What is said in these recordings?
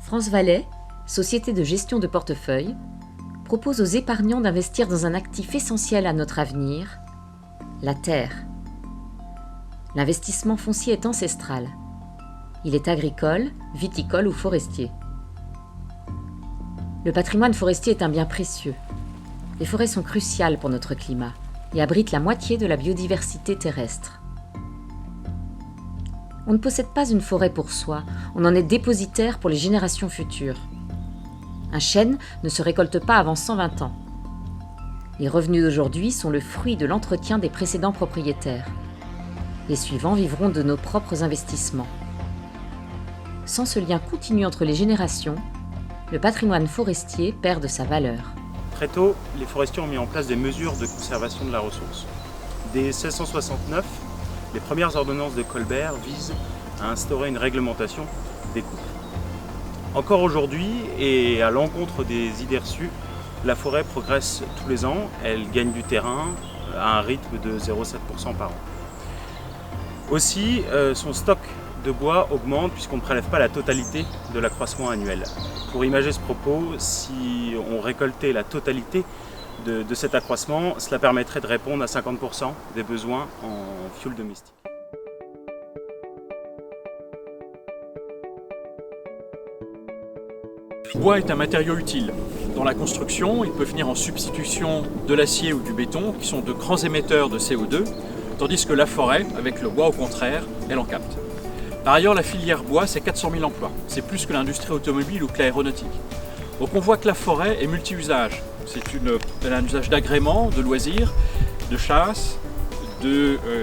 France Valais, société de gestion de portefeuille, propose aux épargnants d'investir dans un actif essentiel à notre avenir, la terre. L'investissement foncier est ancestral. Il est agricole, viticole ou forestier. Le patrimoine forestier est un bien précieux. Les forêts sont cruciales pour notre climat et abritent la moitié de la biodiversité terrestre. On ne possède pas une forêt pour soi, on en est dépositaire pour les générations futures. Un chêne ne se récolte pas avant 120 ans. Les revenus d'aujourd'hui sont le fruit de l'entretien des précédents propriétaires. Les suivants vivront de nos propres investissements. Sans ce lien continu entre les générations, le patrimoine forestier perd de sa valeur. Très tôt, les forestiers ont mis en place des mesures de conservation de la ressource. Dès 1669, les premières ordonnances de Colbert visent à instaurer une réglementation des coupes. Encore aujourd'hui, et à l'encontre des idées reçues, la forêt progresse tous les ans, elle gagne du terrain à un rythme de 0,7% par an. Aussi, son stock de bois augmente puisqu'on ne prélève pas la totalité de l'accroissement annuel. Pour imager ce propos, si on récoltait la totalité de cet accroissement, cela permettrait de répondre à 50% des besoins en fioul domestique. Le bois est un matériau utile. Dans la construction, il peut venir en substitution de l'acier ou du béton, qui sont de grands émetteurs de CO2, tandis que la forêt, avec le bois au contraire, elle en capte. Par ailleurs, la filière bois, c'est 400 000 emplois. C'est plus que l'industrie automobile ou que l'aéronautique. Donc on voit que la forêt est multi-usage. Elle a un usage d'agrément, de loisirs, de chasse,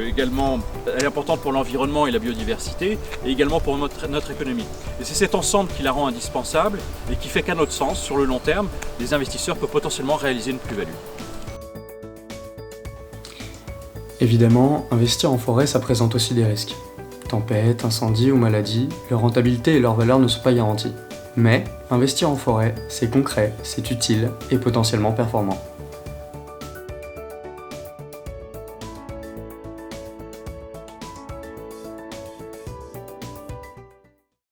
également, elle est importante pour l'environnement et la biodiversité, et également pour notre économie. Et c'est cet ensemble qui la rend indispensable et qui fait qu'à notre sens, sur le long terme, les investisseurs peuvent potentiellement réaliser une plus-value. Évidemment, investir en forêt, ça présente aussi des risques. Tempêtes, incendies ou maladies, leur rentabilité et leur valeur ne sont pas garanties. Mais investir en forêt, c'est concret, c'est utile et potentiellement performant.